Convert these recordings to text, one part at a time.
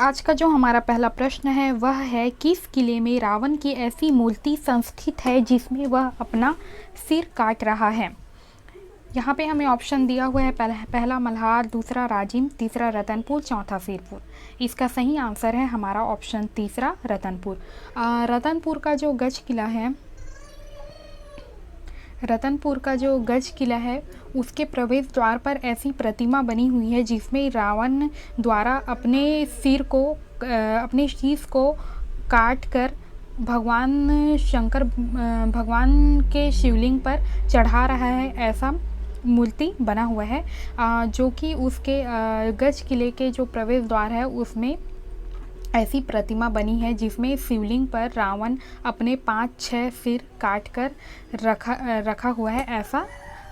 आज का जो हमारा पहला प्रश्न है वह है, किस किले में रावण की ऐसी मूर्ति संस्थित है जिसमें वह अपना सिर काट रहा है। यहाँ पे हमें ऑप्शन दिया हुआ है, पहला मल्हार, दूसरा राजिम, तीसरा रतनपुर, चौथा सिरपुर। इसका सही आंसर है हमारा ऑप्शन तीसरा रतनपुर। रतनपुर का जो गज किला है उसके प्रवेश द्वार पर ऐसी प्रतिमा बनी हुई है जिसमें रावण द्वारा अपने शीश को काट कर भगवान के शिवलिंग पर चढ़ा रहा है, ऐसा मूर्ति बना हुआ है। जो कि उसके गज किले के जो प्रवेश द्वार है उसमें ऐसी प्रतिमा बनी है जिसमें शिवलिंग पर रावण अपने 5-6 सिर काट कर रखा हुआ है, ऐसा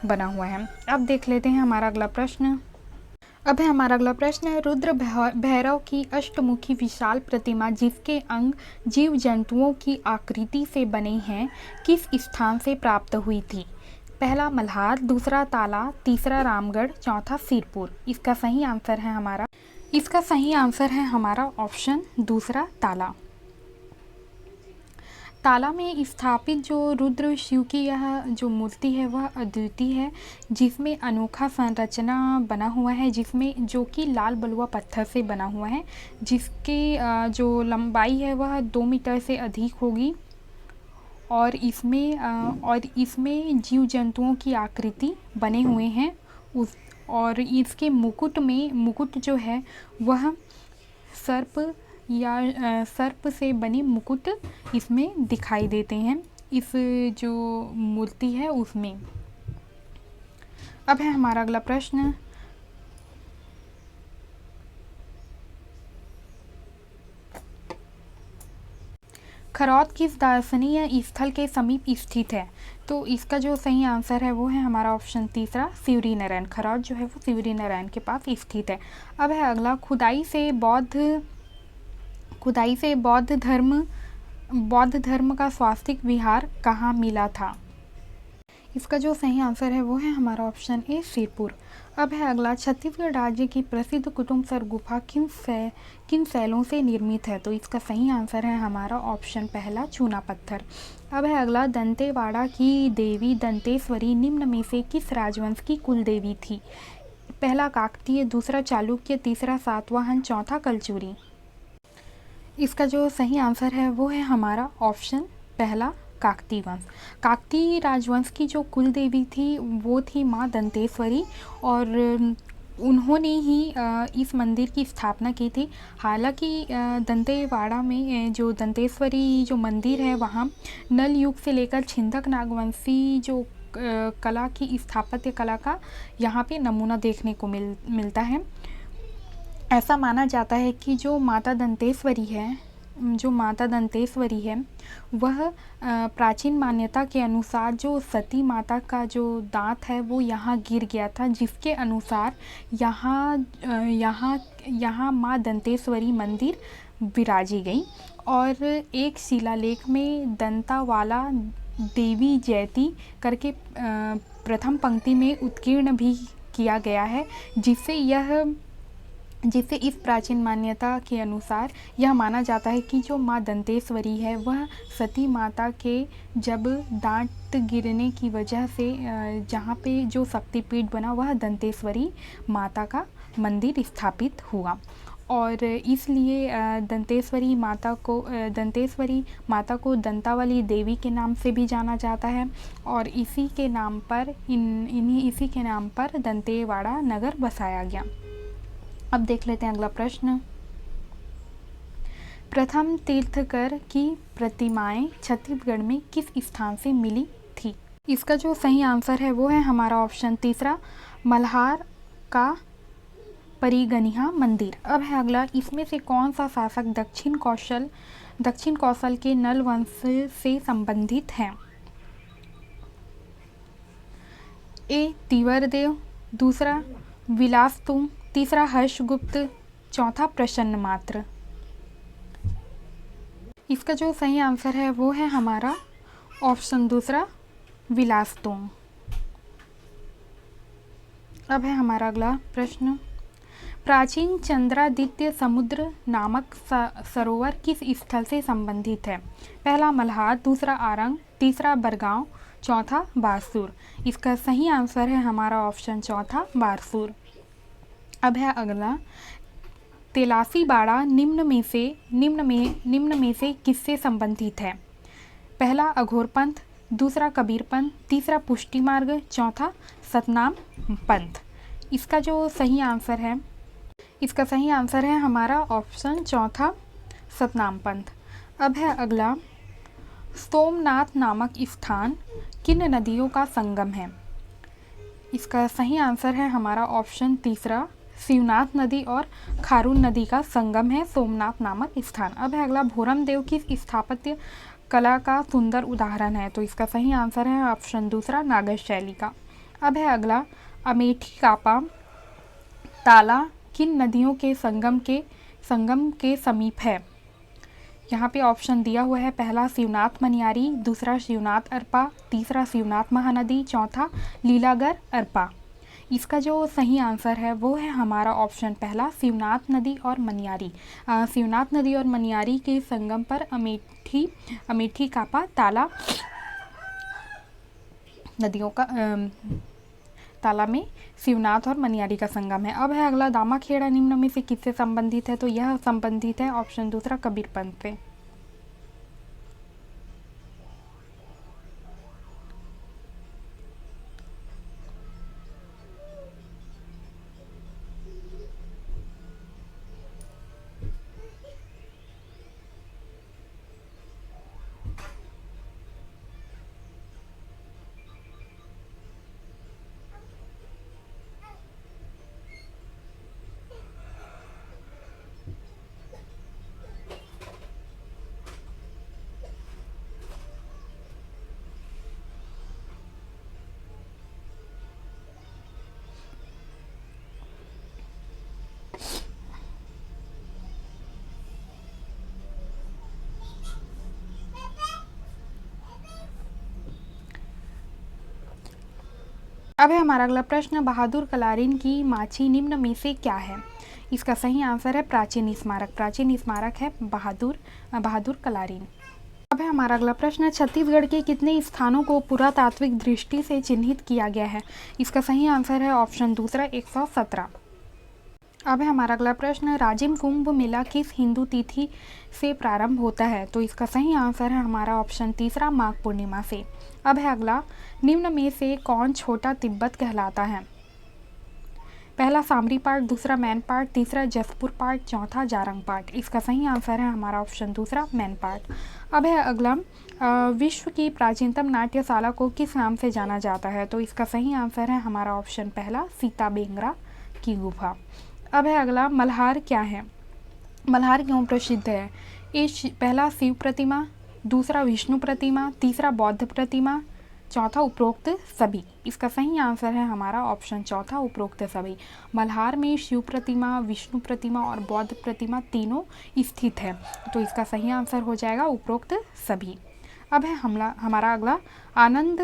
बना हुआ है। अब देख लेते हैं हमारा अगला प्रश्न। रुद्र भैरव की अष्टमुखी विशाल प्रतिमा जिसके अंग जीव जंतुओं की आकृति से बने हैं, किस स्थान से प्राप्त हुई थी। पहला मल्हार, दूसरा ताला, तीसरा रामगढ़, चौथा सिरपुर। इसका सही आंसर है हमारा ऑप्शन दूसरा ताला। ताला में स्थापित जो रुद्र शिव की यह जो मूर्ति है वह अद्वितीय है, जिसमें अनोखा संरचना बना हुआ है, जिसमें जो कि लाल बलुआ पत्थर से बना हुआ है, जिसकी जो लंबाई है वह 2 मीटर से अधिक होगी और इसमें जीव जंतुओं की आकृति बने हुए हैं और इसके मुकुट जो है वह सर्प से बने मुकुट इसमें दिखाई देते हैं, इस जो मूर्ति है उसमें। अब है हमारा अगला प्रश्न। खरौद किस दार्शनिक स्थल के समीप स्थित है। तो इसका जो सही आंसर है वो है हमारा ऑप्शन तीसरा सिवरी नारायण। खरौद जो है वो सिवरी नारायण के पास स्थित है। अब है अगला, खुदाई से बौद्ध धर्म का स्वास्तिक विहार कहाँ मिला था। इसका जो सही आंसर है वो है हमारा ऑप्शन ए सिरपुर। अब है अगला, छत्तीसगढ़ राज्य की प्रसिद्ध कुटुम्बसर गुफा किन शैलों से निर्मित है। तो इसका सही आंसर है हमारा ऑप्शन पहला चूना पत्थर। अब है अगला, दंतेवाड़ा की देवी दंतेश्वरी निम्न में से किस राजवंश की कुल देवी थी। पहला काकतीय, दूसरा चालुक्य, तीसरा सातवाहन, चौथा कलचुरी। इसका जो सही आंसर है वो है हमारा ऑप्शन पहला काकतीय वंश। काकतीय राजवंश की जो कुल देवी थी वो थी माँ दंतेश्वरी और उन्होंने ही इस मंदिर की स्थापना की थी। हालांकि दंतेवाड़ा में जो दंतेश्वरी जो मंदिर है वहाँ नल युग से लेकर छिंदक नागवंशी जो कला की स्थापत्य कला का यहाँ पे नमूना देखने को मिलता है। ऐसा माना जाता है कि जो माता दंतेश्वरी है वह प्राचीन मान्यता के अनुसार जो सती माता का जो दांत है वो यहाँ गिर गया था, जिसके अनुसार यहाँ माँ दंतेश्वरी मंदिर विराजी गई। और एक शिलालेख में दंतावाला देवी जयती करके प्रथम पंक्ति में उत्कीर्ण भी किया गया है, जिससे इस प्राचीन मान्यता के अनुसार यह माना जाता है कि जो माँ दंतेश्वरी है वह सती माता के जब दांत गिरने की वजह से जहाँ पे जो शक्तिपीठ बना वह दंतेश्वरी माता का मंदिर स्थापित हुआ। और इसलिए दंतेश्वरी माता को दंतावली देवी के नाम से भी जाना जाता है और इसी के नाम पर दंतेवाड़ा नगर बसाया गया। अब देख लेते हैं अगला प्रश्न। प्रथम तीर्थकर की प्रतिमाएं छत्तीसगढ़ में किस स्थान से मिली थी। इसका जो सही आंसर है वो है हमारा ऑप्शन तीसरा मल्हार का परिगणिया मंदिर। अब है अगला, इसमें से कौन सा शासक दक्षिण कौशल के नल वंश से संबंधित है। ए तिवरदेव, दूसरा विलासतुंग, तीसरा हर्षगुप्त, चौथा प्रसन्न मात्र। इसका जो सही आंसर है वो है हमारा ऑप्शन दूसरा विलासतुंग। अब है हमारा अगला प्रश्न। प्राचीन चंद्रादित्य समुद्र नामक सरोवर किस स्थल से संबंधित है? पहला मल्हार, दूसरा आरंग, तीसरा बरगांव, चौथा बारसूर। इसका सही आंसर है हमारा ऑप्शन चौथा बारसूर। अब है अगला, तेलासी बाड़ा निम्न में से किससे संबंधित है? पहला अघोरपंथ, दूसरा कबीरपंथ, तीसरा पुष्टि मार्ग, चौथा सतनाम पंथ। इसका सही आंसर है हमारा ऑप्शन चौथा सतनाम पंथ। अब है अगला, सोमनाथ नामक स्थान किन नदियों का संगम है? इसका सही आंसर है हमारा ऑप्शन तीसरा, शिवनाथ नदी और खारून नदी का संगम है सोमनाथ नामक स्थान। अब है अगला, भोरम देव किस स्थापत्य कला का सुंदर उदाहरण है? तो इसका सही आंसर है ऑप्शन दूसरा, नागर शैली का। अब है अगला, अमेठी कापा ताला किन नदियों के संगम के समीप है? यहाँ पे ऑप्शन दिया हुआ है, पहला शिवनाथ मनियारी, दूसरा शिवनाथ अरपा, तीसरा शिवनाथ महानदी, चौथा लीलागर अरपा। इसका सही आंसर है वो है हमारा ऑप्शन पहला, शिवनाथ नदी और मनियारी। शिवनाथ नदी और मनियारी के संगम पर अमेठी कापा ताला नदियों का ताला में शिवनाथ और मनियारी का संगम है। अब है अगला, दामाखेड़ा निम्न में से किससे संबंधित है? तो यह संबंधित है ऑप्शन दूसरा, कबीरपंथ से। अब है हमारा अगला प्रश्न, बहादुर कलारीन की माछी निम्न में से क्या है? इसका सही आंसर है प्राचीन स्मारक। प्राचीन स्मारक है बहादुर कलारीन। अब है हमारा अगला प्रश्न, छत्तीसगढ़ के कितने स्थानों को पुरातात्विक दृष्टि से चिन्हित किया गया है? इसका सही आंसर है ऑप्शन दूसरा, 117। अब है हमारा अगला प्रश्न, राजिम कुंभ मेला किस हिंदू तिथि से प्रारंभ होता है? तो इसका सही आंसर है हमारा ऑप्शन तीसरा, माघ पूर्णिमा से। अब है अगला, निम्न में से कौन छोटा तिब्बत कहलाता है? पहला सामरी पाठ, दूसरा मैन पाठ, तीसरा जसपुर पाठ, चौथा जारंग पाठ। इसका सही आंसर है हमारा ऑप्शन दूसरा, मैन पाठ। अब है अगला, विश्व की प्राचीनतम नाट्यशाला को किस नाम से जाना जाता है? तो इसका सही आंसर है हमारा ऑप्शन पहला, सीता बेंगरा की गुफा। अब है अगला, मल्हार क्या है? मल्हार क्यों प्रसिद्ध है? पहला शिव प्रतिमा, दूसरा विष्णु प्रतिमा, तीसरा बौद्ध प्रतिमा, चौथा उपरोक्त सभी। इसका सही आंसर है हमारा ऑप्शन चौथा, उपरोक्त सभी। मल्हार में शिव प्रतिमा, विष्णु प्रतिमा और बौद्ध प्रतिमा तीनों स्थित है, तो इसका सही आंसर हो जाएगा उपरोक्त सभी। अब है हमारा अगला, आनंद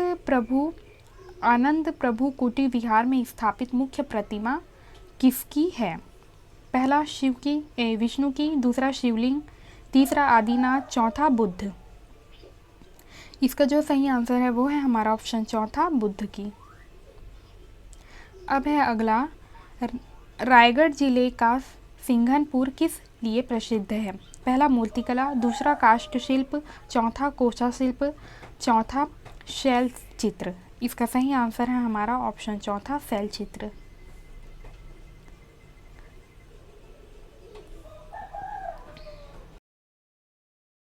प्रभु कुटी विहार में स्थापित मुख्य प्रतिमा किसकी है? पहला विष्णु की, दूसरा शिवलिंग, तीसरा आदिनाथ, चौथा बुद्ध। इसका सही आंसर है वो है हमारा ऑप्शन चौथा, बुद्ध की। अब है अगला, रायगढ़ जिले का सिंघनपुर किस लिए प्रसिद्ध है? पहला मूर्तिकला, दूसरा काष्ठ शिल्प, चौथा कोसा शिल्प, चौथा शैल चित्र। इसका सही आंसर है हमारा ऑप्शन चौथा, शैल चित्र।